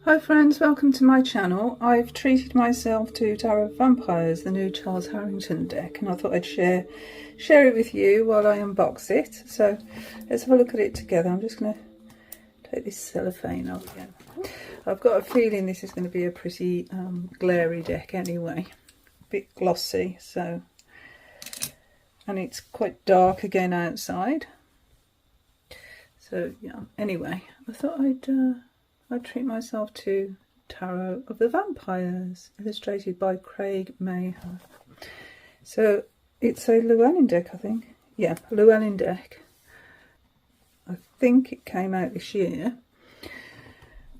Hi friends, welcome to my channel. I've treated myself to Tarot of Vampires, the new Charles Harrington deck, and I thought I'd share it with you while I unbox it. So let's have a look at it together. I'm just going to take this cellophane off again. I've got a feeling this is going to be a pretty glary deck anyway, a bit glossy, so, and it's quite dark again outside. So yeah, anyway, I thought I'd treat myself to Tarot of the Vampires, illustrated by Craig Mayher. So it's a Llewellyn deck, I think. Yeah, Llewellyn deck. I think it came out this year.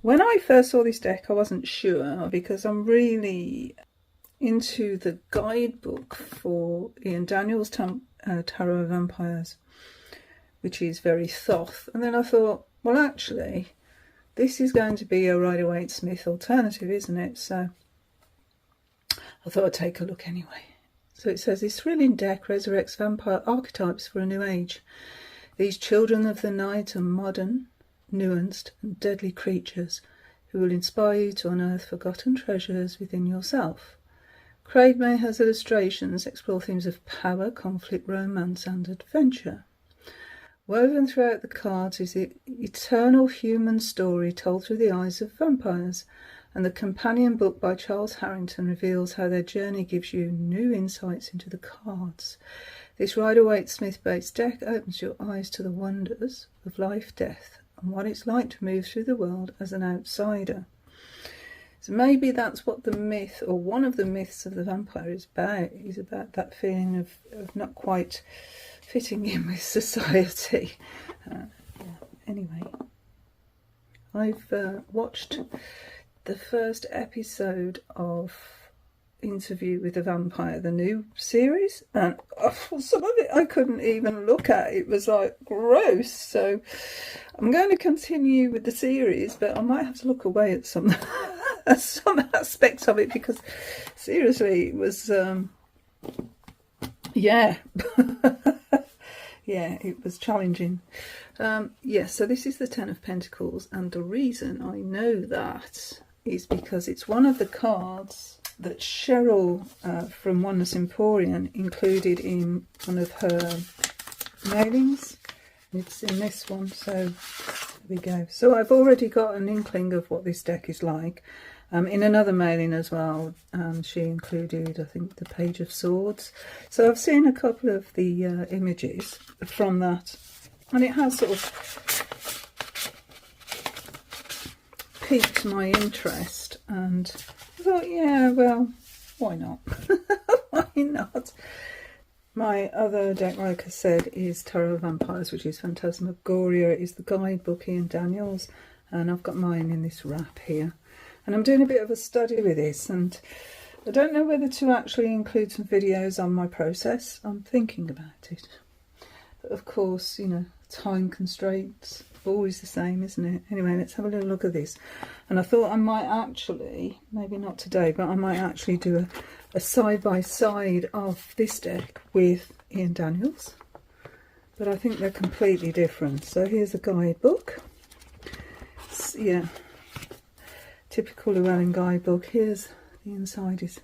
When I first saw this deck, I wasn't sure, because I'm really into the guidebook for Ian Daniels' Tarot of Vampires, which is very Thoth. And then I thought, well, actually, this is going to be a Rider-Waite-Smith alternative, isn't it? So I thought I'd take a look anyway. So it says, this thrilling deck resurrects vampire archetypes for a new age. These children of the night are modern, nuanced and deadly creatures who will inspire you to unearth forgotten treasures within yourself. Craig Mayher's illustrations explore themes of power, conflict, romance and adventure. Woven throughout the cards is the eternal human story told through the eyes of vampires, and the companion book by Charles Harrington reveals how their journey gives you new insights into the cards. This Rider-Waite-Smith based deck opens your eyes to the wonders of life, death, and what it's like to move through the world as an outsider. So maybe that's what the myth, or one of the myths of the vampire is about that feeling of not quite fitting in with society. Anyway, I've watched the first episode of Interview with the Vampire, the new series, and some of it I couldn't even look at. It was like gross. So I'm going to continue with the series, but I might have to look away at some aspects of it, because seriously it was yeah. Yeah, it was challenging. So this is the Ten of Pentacles, and the reason I know that is because it's one of the cards that Cheryl from Oneness Emporium included in one of her mailings. It's in this one, so there we go. So I've already got an inkling of what this deck is like. In another mailing as well, she included, I think, the Page of Swords. So I've seen a couple of the images from that, and it has sort of piqued my interest, and I thought, yeah, well, why not? Why not? My other deck, like I said, is Tarot of Vampires, which is Phantasmagoria. It is the guidebook, Ian Daniels, and I've got mine in this wrap here. And I'm doing a bit of a study with this, and I don't know whether to actually include some videos on my process. I'm thinking about it. But of course, you know, time constraints, always the same, isn't it? Anyway, let's have a little look at this. And I thought I might actually, maybe not today, but I might actually do a side-by-side of this deck with Ian Daniels. But I think they're completely different. So here's a guidebook. Yeah. Typical Llewellyn guidebook. Here's the inside is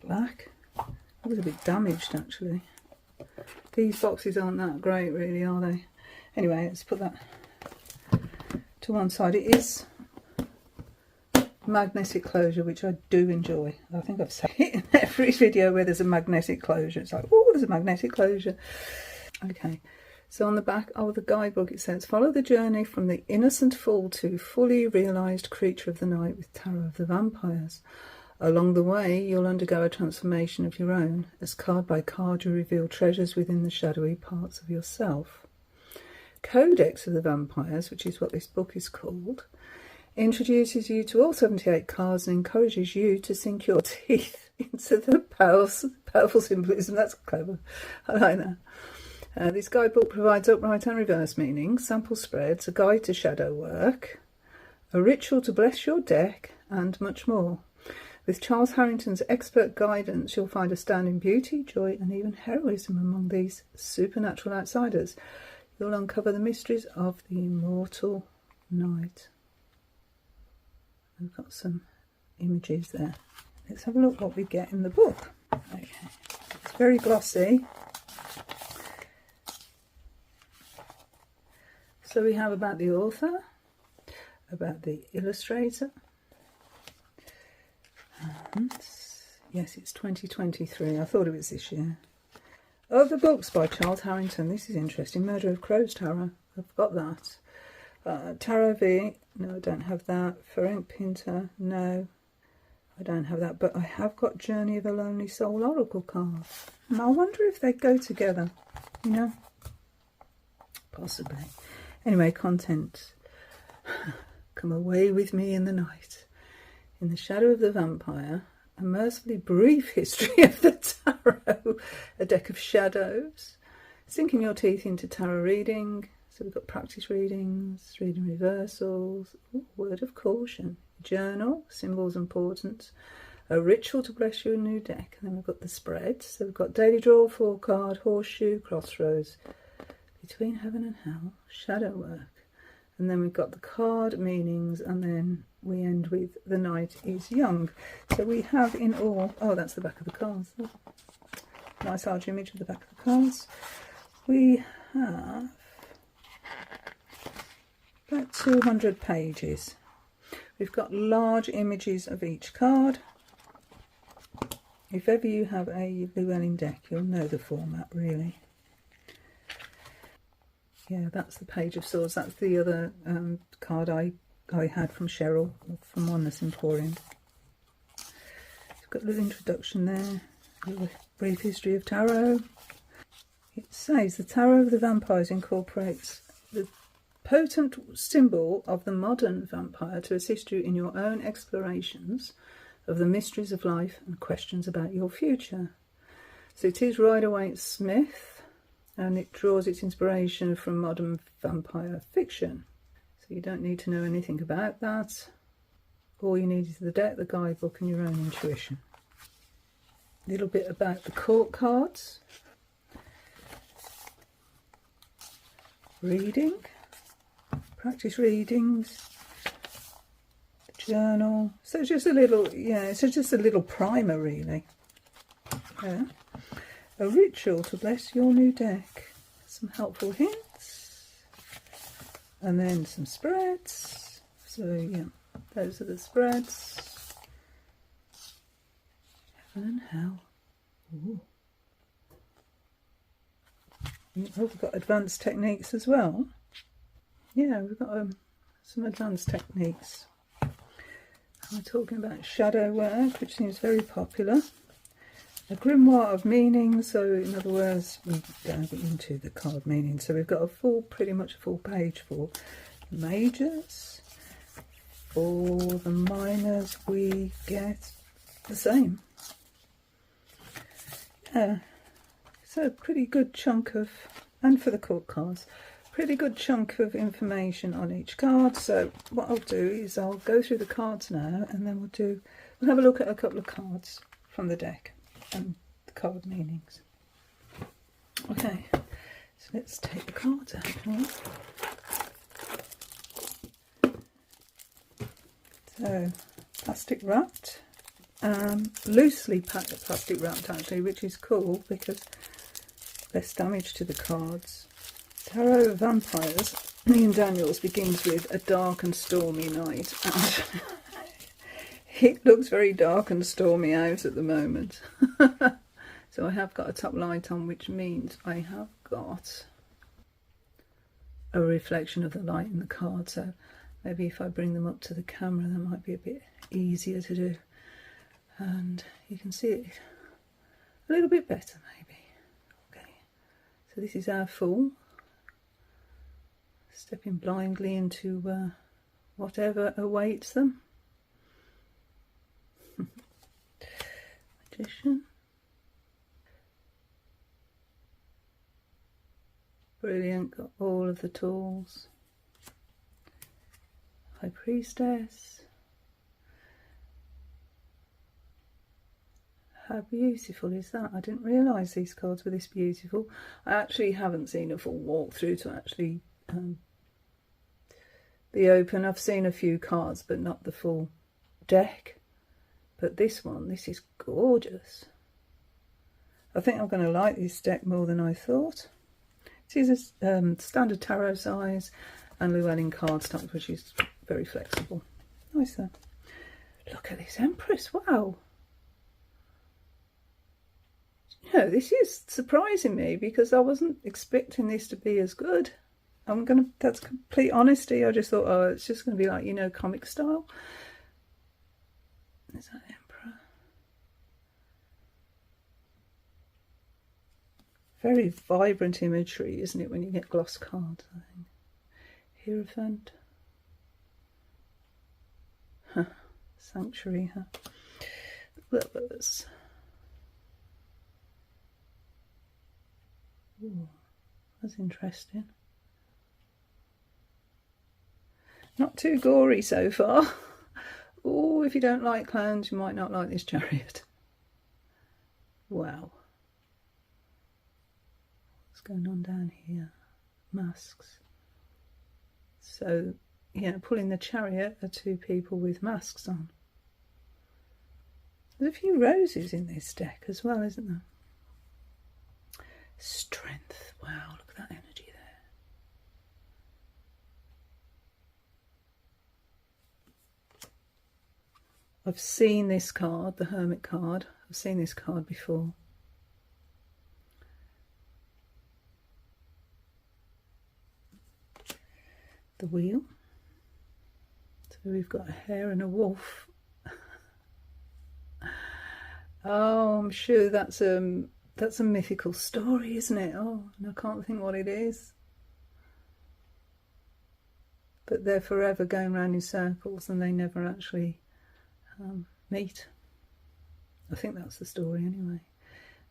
black. It was a bit damaged actually. These boxes aren't that great really, are they? Anyway, let's put that to one side. It is magnetic closure, which I do enjoy. I think I've said it in every video where there's a magnetic closure. It's like, oh, there's a magnetic closure. Okay. So on the back of the guidebook it says, follow the journey from the innocent fool to fully realised creature of the night with Tarot of the Vampires. Along the way you'll undergo a transformation of your own, as card by card you reveal treasures within the shadowy parts of yourself. Codex of the Vampires, which is what this book is called, introduces you to all 78 cards and encourages you to sink your teeth into the powerful symbolism. That's clever. I like that. This guidebook provides upright and reverse meanings, sample spreads, a guide to shadow work, a ritual to bless your deck, and much more. With Charles Harrington's expert guidance, you'll find astounding beauty, joy, and even heroism among these supernatural outsiders. You'll uncover the mysteries of the immortal night. We've got some images there. Let's have a look what we get in the book. Okay, it's very glossy. So we have about the author, about the illustrator, and yes, it's 2023. I thought it was this year. Other books by Charles Harrington. This is interesting. Murder of Crows Tarot. I've got that. Tarot V. No, I don't have that. Ferenc Pinter. No, I don't have that. But I have got Journey of a Lonely Soul Oracle cards. And I wonder if they go together. You know? Possibly. Anyway, content. Come away with me in the night. In the shadow of the vampire. A mercifully brief history of the tarot, a deck of shadows, sinking your teeth into tarot reading. So we've got practice readings, reading reversals, word of caution, journal, symbols and portents, a ritual to bless your new deck. And then we've got the spreads. So we've got daily draw, 4-card, horseshoe, crossroads, between heaven and hell, shadow work. And then we've got the card meanings, and then we end with the night is young. So we have in all, oh, that's the back of the cards. Nice large image of the back of the cards. We have about 200 pages. We've got large images of each card. If ever you have a Llewellyn deck, you'll know the format really. Yeah, that's the Page of Swords. That's the other card I had from Cheryl, from Oneness Emporium. We've got a little introduction there, a little brief history of tarot. It says the Tarot of the Vampires incorporates the potent symbol of the modern vampire to assist you in your own explorations of the mysteries of life and questions about your future. So it is Rider-Waite-Smith, and it draws its inspiration from modern vampire fiction. So you don't need to know anything about that. All you need is the deck, the guidebook and your own intuition. A little bit about the court cards. Reading. Practice readings. The journal. So just a little, yeah, it's just a little primer really. Yeah. A ritual to bless your new deck. Some helpful hints. And then some spreads. So yeah, those are the spreads. Heaven and hell. Ooh. Oh, we've got advanced techniques as well. Yeah, we've got some advanced techniques. We're talking about shadow work, which seems very popular. A grimoire of meaning, so in other words, we don't get into the card meaning. So we've got a full, pretty much a full page for the majors. For the minors, we get the same. Yeah, so a pretty good chunk of, and for the court cards, pretty good chunk of information on each card. So what I'll do is I'll go through the cards now, and then we'll have a look at a couple of cards from the deck and the card meanings. Okay, so let's take the cards out now. So plastic wrapped, loosely packed plastic wrapped actually, which is cool because less damage to the cards. Tarot of Vampires, Ian Daniels, begins with a dark and stormy night, and it looks very dark and stormy out at the moment. So I have got a top light on, which means I have got a reflection of the light in the card. So maybe if I bring them up to the camera, that might be a bit easier to do. And you can see it a little bit better maybe. Okay, so this is our Fool. Stepping blindly into whatever awaits them. Magician. Brilliant, got all of the tools. High Priestess. How beautiful is that? I didn't realise these cards were this beautiful. I actually haven't seen a full walkthrough to actually be open. I've seen a few cards, but not the full deck, but this is gorgeous. I think I'm going to like this deck more than I thought. It is a standard tarot size and Llewellyn cardstock, which is very flexible. Nice though. Look at this Empress, wow. You know, this is surprising me because I wasn't expecting this to be as good. That's complete honesty. I just thought, oh, it's just going to be like, you know, comic style. Is that Emperor? Very vibrant imagery, isn't it, when you get gloss cards, I think. Hierophant. Huh. Sanctuary, huh? Lovers. Ooh, that's interesting. Not too gory so far. Oh, if you don't like clowns, you might not like this chariot. Wow. What's going on down here? Masks. So, yeah, pulling the chariot are two people with masks on. There's a few roses in this deck as well, isn't there? Strength. Wow, look at that energy there. I've seen this card, the Hermit card. I've seen this card before. The wheel. So we've got a hare and a wolf. Oh, I'm sure that's a mythical story, isn't it? Oh, and I can't think what it is. But they're forever going round in circles and they never actually meet. I think that's the story anyway.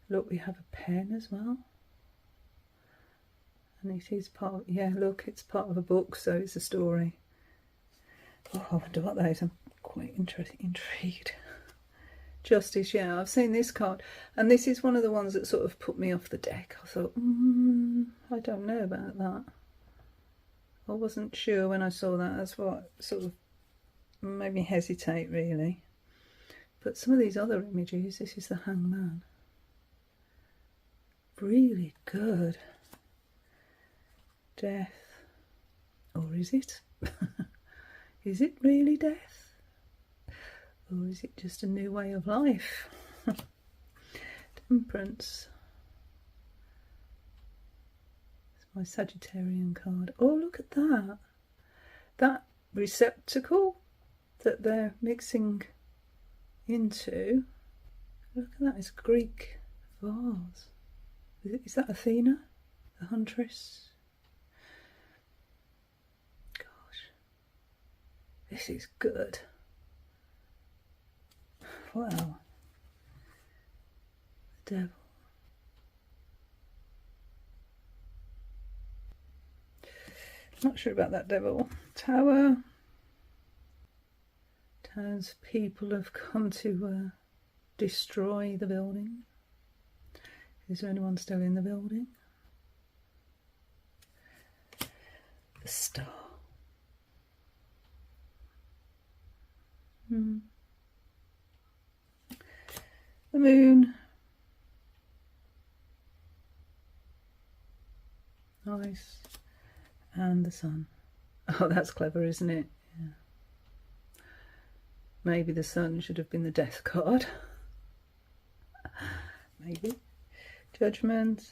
Look, we have a pen as well. And it is part, yeah, look, it's part of a book, so it's a story. Oh, I wonder what that is. I'm quite intrigued. Justice, yeah, I've seen this card, and this is one of the ones that sort of put me off the deck. I thought, I don't know about that. I wasn't sure when I saw that. That's what sort of made me hesitate, really. But some of these other images, this is the Hangman. Really good. Death. Or is it? Is it really death? Or is it just a new way of life? Temperance. It's my Sagittarian card. Oh, look at that. That receptacle that they're mixing into. Look at that, it's a Greek vase. Is that Athena, the huntress? Gosh, this is good. Wow. The devil. Not sure about that devil. Tower. As people have come to destroy the building. Is there anyone still in the building? The star. The moon. Nice. And the sun. Oh, that's clever, isn't it? Yeah. Maybe the sun should have been the death card. Maybe. Judgment.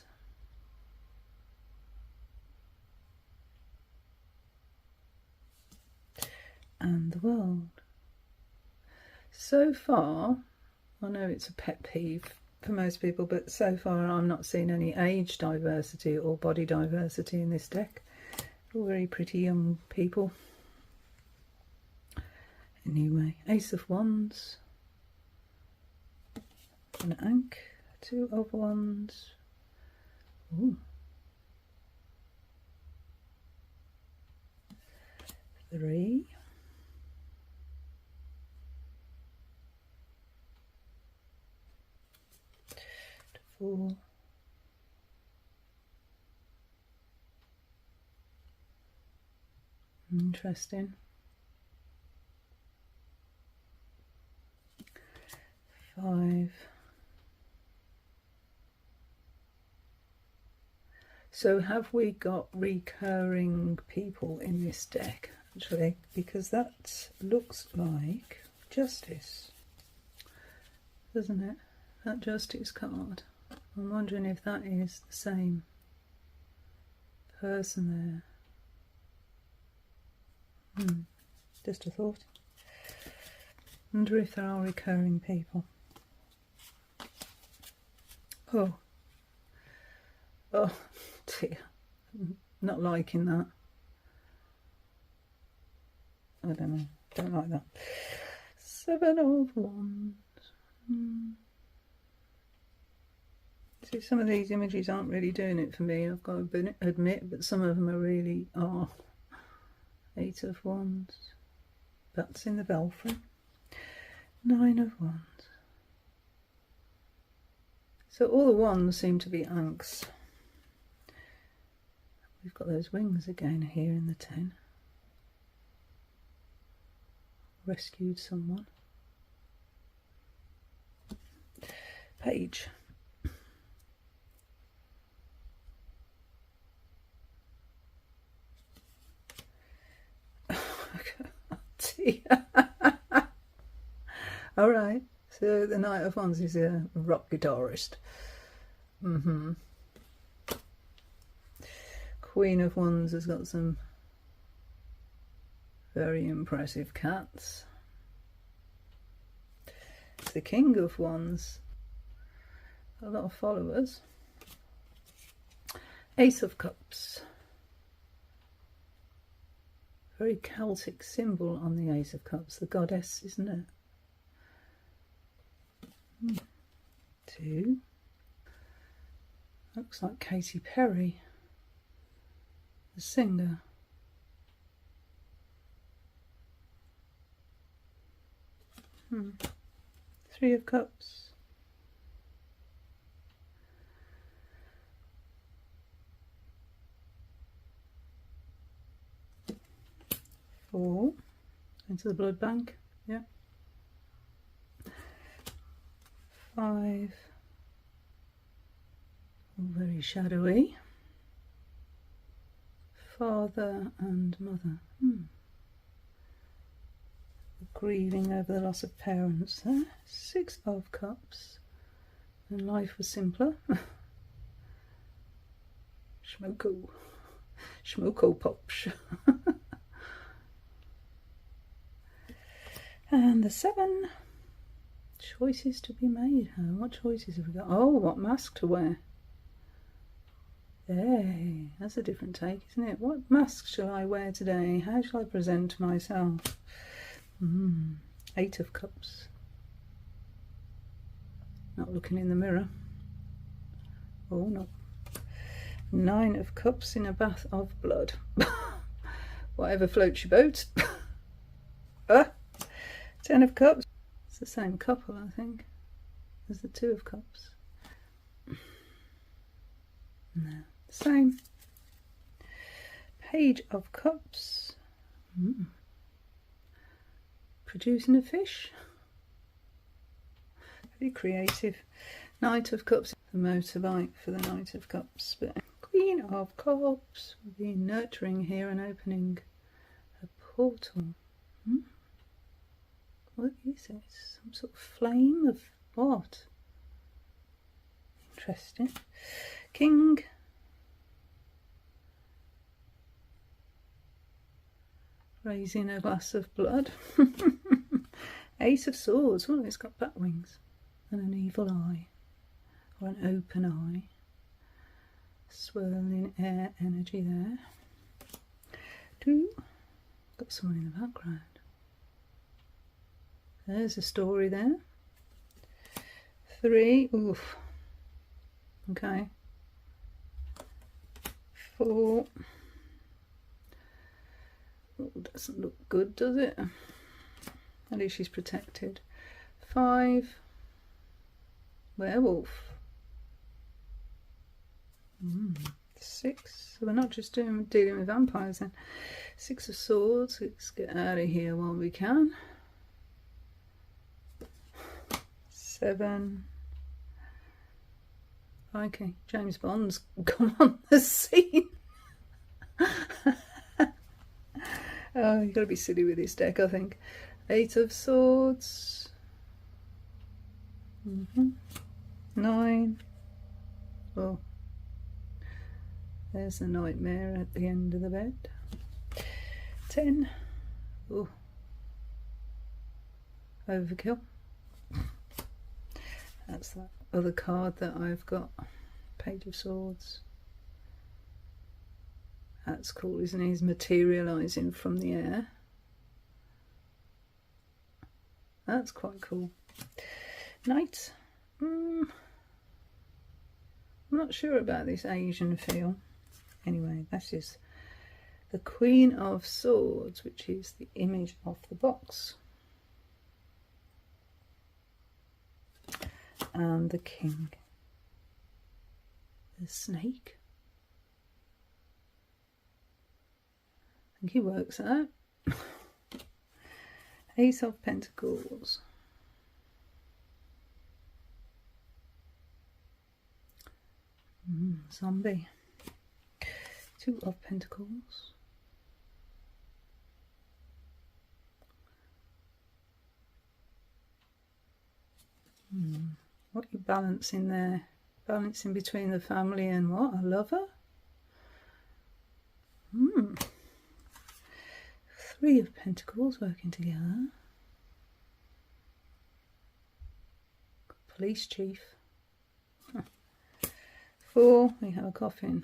And the world. So far, I know it's a pet peeve for most people, but so far I'm not seeing any age diversity or body diversity in this deck. All very pretty young people. Anyway, Ace of Wands, an Ankh, Two of Wands, ooh, 3, 4, interesting. 5. So have we got recurring people in this deck, actually? Because that looks like Justice, doesn't it? That Justice card. I'm wondering if that is the same person there. Just a thought. Wonder if there are recurring people. Oh dear, not liking that. I don't know, don't like that. 7 of Wands. See, some of these images aren't really doing it for me, I've got to admit, but some of them are really are. 8 of Wands. That's in the belfry. 9 of Wands. So all the wands seem to be angst. We've got those wings again here in the 10. Rescued someone. Page. All right, so the Knight of Wands is a rock guitarist. Queen of Wands has got some very impressive cats. The King of Wands, a lot of followers. Ace of Cups, very Celtic symbol on the Ace of Cups, the goddess, isn't it? 2. Looks like Katy Perry, the singer. 3 of Cups. 4. Into the blood bank. Yeah. 5. All very shadowy. Father and mother. Grieving over the loss of parents there. 6 of Cups. And life was simpler. Schmoko pops. And the 7. Choices to be made. What choices have we got? Oh, what mask to wear. Hey, that's a different take, isn't it? What mask shall I wear today? How shall I present myself? 8 of Cups. Not looking in the mirror. Oh no. 9 of Cups in a bath of blood. Whatever floats your boat. 10 of Cups. It's the same couple, I think, as the 2 of Cups. No, same. Page of Cups. Producing a fish. Very creative. Knight of Cups. The motorbike for the Knight of Cups. But Queen of Cups. We'll be nurturing here and opening a portal. What is it? Some sort of flame of what? Interesting. King. Raising a glass of blood. Ace of Swords. Oh, it's got bat wings. And an evil eye. Or an open eye. Swirling air energy there. 2. Got someone in the background. There's a story there. 3. Oof. Okay. 4. Oh, doesn't look good, does it? At least she's protected. 5. Werewolf. 6. So we're not just dealing with vampires then. 6 of Swords. Let's get out of here while we can. 7. Okay, James Bond's come on the scene. Oh, you've got to be silly with this deck, I think. 8 of Swords. 9. Oh, there's the nightmare at the end of the bed. 10. Oh, overkill. That's that other card that I've got. Page of Swords. That's cool, isn't it? He's materialising from the air. That's quite cool. Knight. I'm not sure about this Asian feel. Anyway, that is the Queen of Swords, which is the image of the box. And the King. The snake. I think he works out. Ace of Pentacles. Zombie. 2 of Pentacles. What are you balancing there? Balancing between the family and what? A lover? 3 of Pentacles working together. Police chief. 4, we have a coffin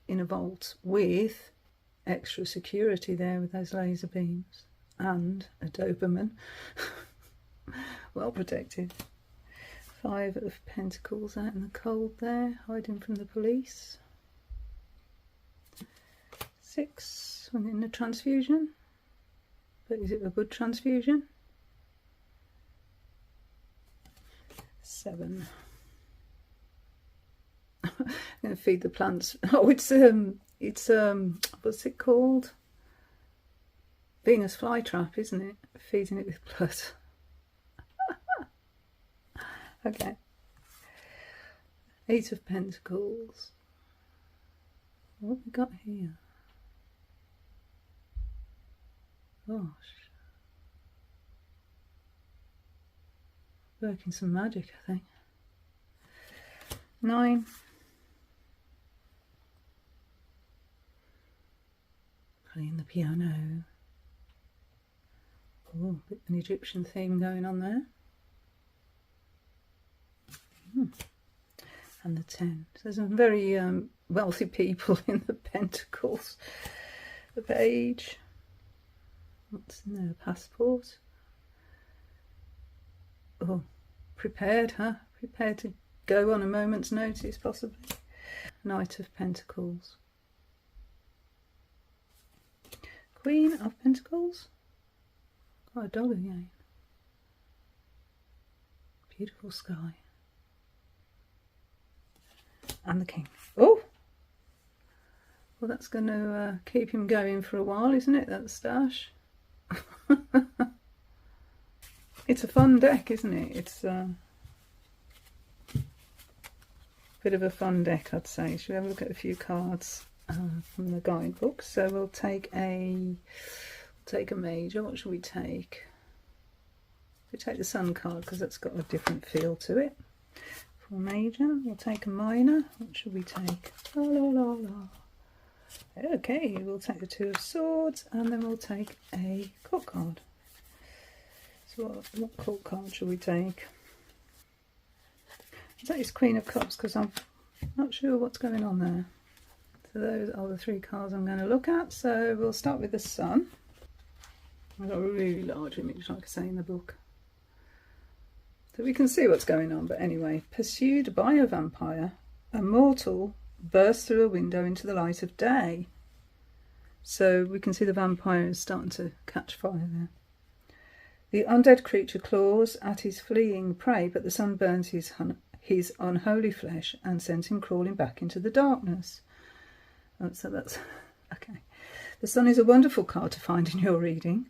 in a vault with extra security there with those laser beams and a Doberman. Well protected. 5 of Pentacles out in the cold there, hiding from the police. 6, and in the transfusion. But is it a good transfusion? 7. I'm going to feed the plants. Oh, it's what's it called? Venus flytrap, isn't it? Feeding it with blood. Okay. 8 of Pentacles. What have we got here? Gosh. Working some magic, I think. 9. Playing the piano. Oh, an Egyptian theme going on there. And the 10. So there's some very wealthy people in the Pentacles. The Page. What's in there? Passport. Oh, prepared, huh? Prepared to go on a moment's notice, possibly. Knight of Pentacles. Queen of Pentacles. Got a dog again. Beautiful sky. And the King. Oh! Well, that's going to keep him going for a while, isn't it, that stash? It's a fun deck, isn't it? It's a bit of a fun deck, I'd say. Should we have a look at a few cards from the guidebook? So we'll take a major. What should we take? We take the Sun card because that's got a different feel to it. For a major, we'll take a minor. What should we take? La la la la. Okay, we'll take the 2 of Swords, and then we'll take a court card. So what court card should we take? I'll take this Queen of Cups because I'm not sure what's going on there. So those are the 3 cards I'm going to look at. So we'll start with the Sun. I've got a really large image, like I say in the book. So we can see what's going on. But anyway, pursued by a vampire, a mortal bursts through a window into the light of day. So we can see the vampire is starting to catch fire there. The undead creature claws at his fleeing prey, but the sun burns his unholy flesh and sends him crawling back into the darkness. So that's okay. The Sun is a wonderful card to find in your reading.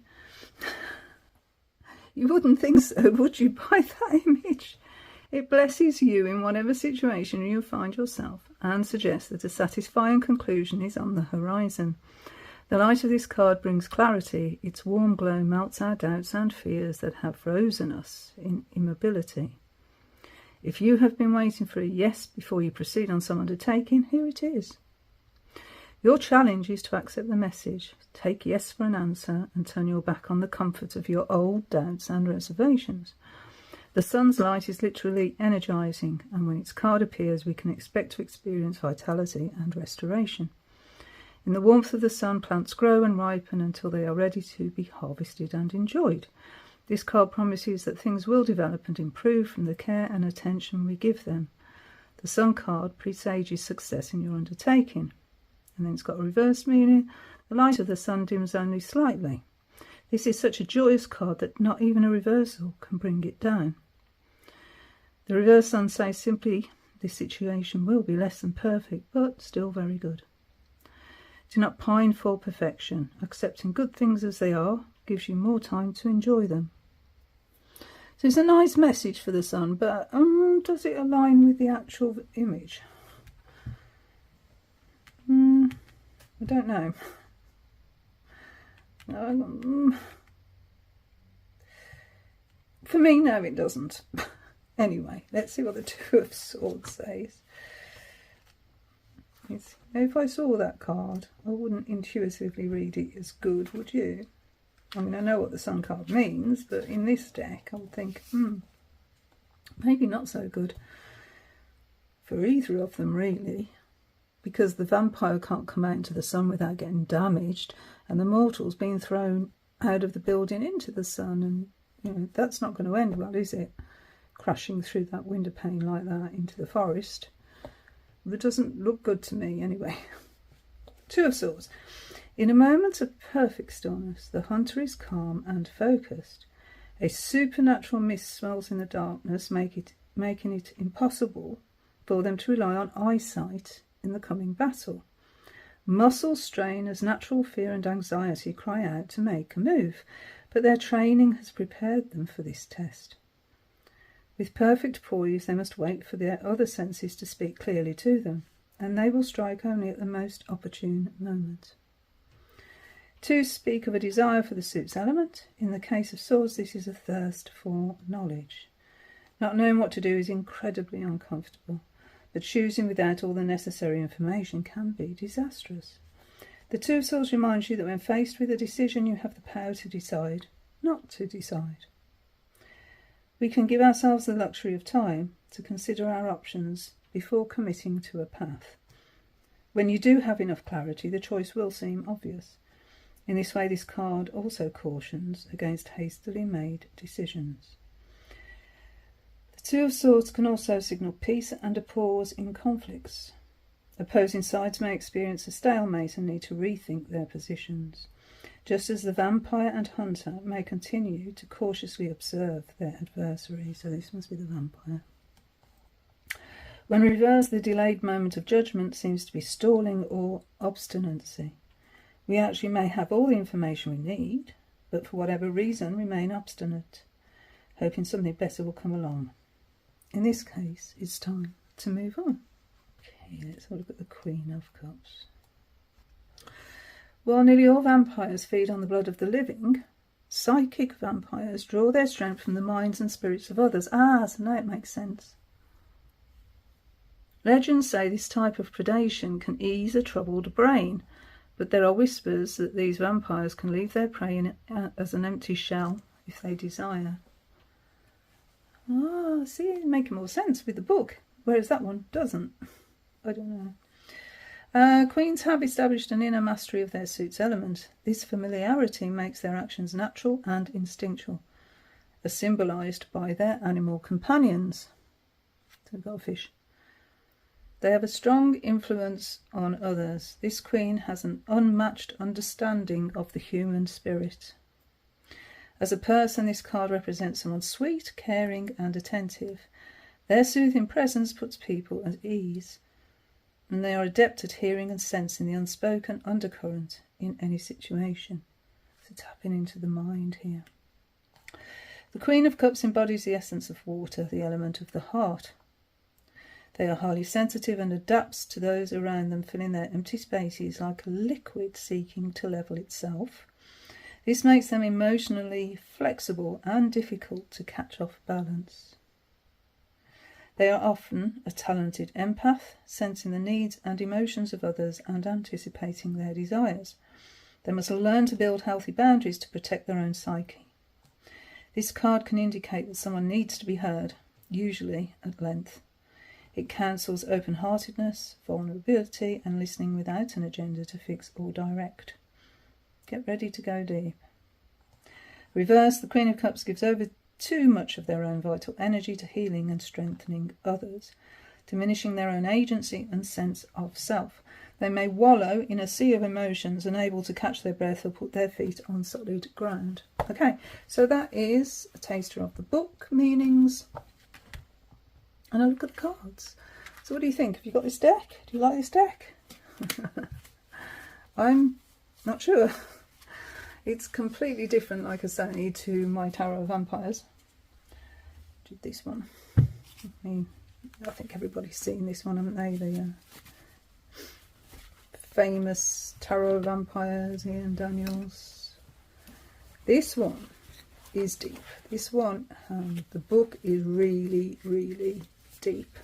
You wouldn't think so, would you, by that image? It blesses you in whatever situation you find yourself and suggests that a satisfying conclusion is on the horizon. The light of this card brings clarity. Its warm glow melts our doubts and fears that have frozen us in immobility. If you have been waiting for a yes before you proceed on some undertaking, here it is. Your challenge is to accept the message, take yes for an answer, and turn your back on the comfort of your old doubts and reservations. The sun's light is literally energizing, and when its card appears, we can expect to experience vitality and restoration. In the warmth of the sun, plants grow and ripen until they are ready to be harvested and enjoyed. This card promises that things will develop and improve from the care and attention we give them. The sun card presages success in your undertaking. And then it's got a reverse meaning. The light of the sun dims only slightly. This is such a joyous card that not even a reversal can bring it down. The reverse sun says simply, this situation will be less than perfect, but still very good. Do not pine for perfection. Accepting good things as they are gives you more time to enjoy them. So it's a nice message for the sun, but does it align with the actual image? I don't know. For me, no, it doesn't. Anyway, let's see what the Two of Swords says. If I saw that card, I wouldn't intuitively read it as good, would you? I mean, I know what the sun card means, but in this deck, I would think, maybe not so good for either of them, really. Because the vampire can't come out into the sun without getting damaged, and the mortal's being thrown out of the building into the sun, and that's not going to end well, is it? Crashing through that window pane like that into the forest. That doesn't look good to me, anyway. Two of Swords. In a moment of perfect stillness, the hunter is calm and focused. A supernatural mist swells in the darkness, making it impossible for them to rely on eyesight in the coming battle. Muscles strain as natural fear and anxiety cry out to make a move, but their training has prepared them for this test. With perfect poise, they must wait for their other senses to speak clearly to them, and they will strike only at the most opportune moment. Two speak of a desire for the suit's element. In the case of Swords, this is a thirst for knowledge. Not knowing what to do is incredibly uncomfortable, but choosing without all the necessary information can be disastrous. The Two of Swords reminds you that when faced with a decision, you have the power to decide not to decide. We can give ourselves the luxury of time to consider our options before committing to a path. When you do have enough clarity, the choice will seem obvious. In this way, this card also cautions against hastily made decisions. The Two of Swords can also signal peace and a pause in conflicts. Opposing sides may experience a stalemate and need to rethink their positions, just as the vampire and hunter may continue to cautiously observe their adversary. So this must be the vampire. When reversed, the delayed moment of judgment seems to be stalling or obstinacy. We actually may have all the information we need, but for whatever reason remain obstinate, hoping something better will come along. In this case, it's time to move on. Okay, let's have a look at the Queen of Cups. While nearly all vampires feed on the blood of the living, psychic vampires draw their strength from the minds and spirits of others. So now it makes sense. Legends say this type of predation can ease a troubled brain, but there are whispers that these vampires can leave their prey as an empty shell if they desire. See, it's making more sense with the book, whereas that one doesn't. I don't know. Queens have established an inner mastery of their suit's element. This familiarity makes their actions natural and instinctual, as symbolised by their animal companions. So we've got a fish. They have a strong influence on others. This queen has an unmatched understanding of the human spirit. As a person, this card represents someone sweet, caring and attentive. Their soothing presence puts people at ease, and they are adept at hearing and sensing the unspoken undercurrent in any situation. So tapping into the mind here. The Queen of Cups embodies the essence of water, the element of the heart. They are highly sensitive and adapts to those around them, filling their empty spaces like a liquid seeking to level itself. This makes them emotionally flexible and difficult to catch off balance. They are often a talented empath, sensing the needs and emotions of others and anticipating their desires. They must learn to build healthy boundaries to protect their own psyche. This card can indicate that someone needs to be heard, usually at length. It counsels open-heartedness, vulnerability, and listening without an agenda to fix or direct. Get ready to go deep. Reverse, the Queen of Cups gives over too much of their own vital energy to healing and strengthening others, diminishing their own agency and sense of self. They may wallow in a sea of emotions, unable to catch their breath or put their feet on solid ground. Okay, so that is a taster of the book meanings and a look at the cards. So what do you think? Have you got this deck? Do you like this deck? I'm not sure. It's completely different, like I say, to my Tarot of Vampires. Did this one. I think everybody's seen this one, haven't they? The famous Tarot of Vampires, Ian Daniels. This one is deep. This one, the book is really, really deep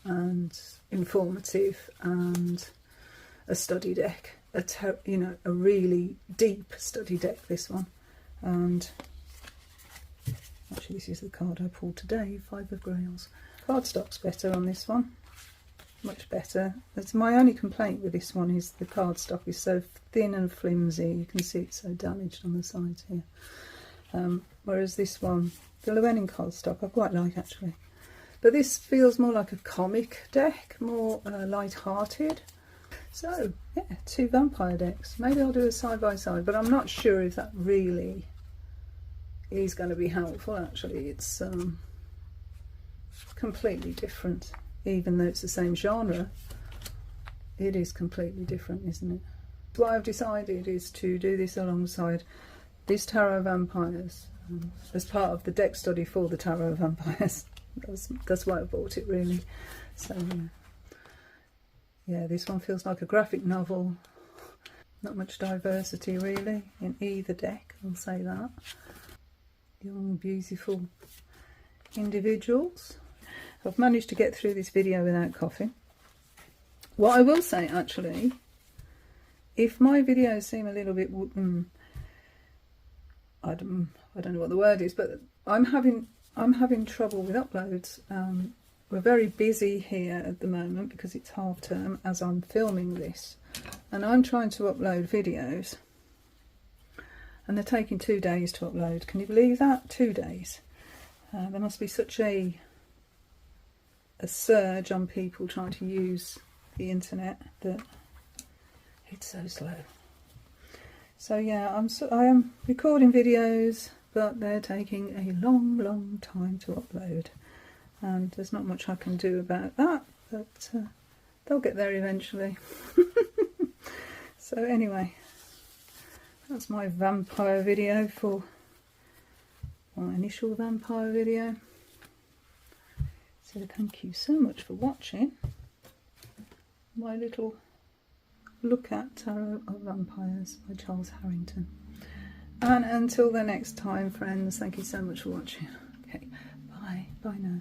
and informative and a study deck. A really deep study deck, this one. And actually this is the card I pulled today, 5 of Grails. Cardstock's better on this one, much better. That's my only complaint with this one, is the cardstock is so thin and flimsy. You can see it's so damaged on the sides here. Whereas this one, the Llewellyn cardstock, I quite like actually. But this feels more like a comic deck, more light-hearted. So, yeah, 2 vampire decks. Maybe I'll do a side-by-side, but I'm not sure if that really is going to be helpful, actually. It's completely different. Even though it's the same genre, it is completely different, isn't it? What I've decided is to do this alongside this Tarot of Vampires as part of the deck study for the Tarot of Vampires. That's why I bought it, really. So, yeah, this one feels like a graphic novel. Not much diversity really in either deck, I'll say that. Young, beautiful individuals. I've managed to get through this video without coughing. What I will say actually, if my videos seem a little bit, I don't know what the word is, but I'm having trouble with uploads. We're very busy here at the moment because it's half term as I'm filming this, and I'm trying to upload videos and they're taking 2 days to upload. Can you believe that? 2 days. There must be such a surge on people trying to use the internet that it's so slow. So yeah, I am recording videos, but they're taking a long time to upload. And there's not much I can do about that, but they'll get there eventually. So anyway, that's my vampire video, for my initial vampire video. So thank you so much for watching my little look at Tarot of Vampires by Charles Harrington. And until the next time, friends, thank you so much for watching. Okay, bye now.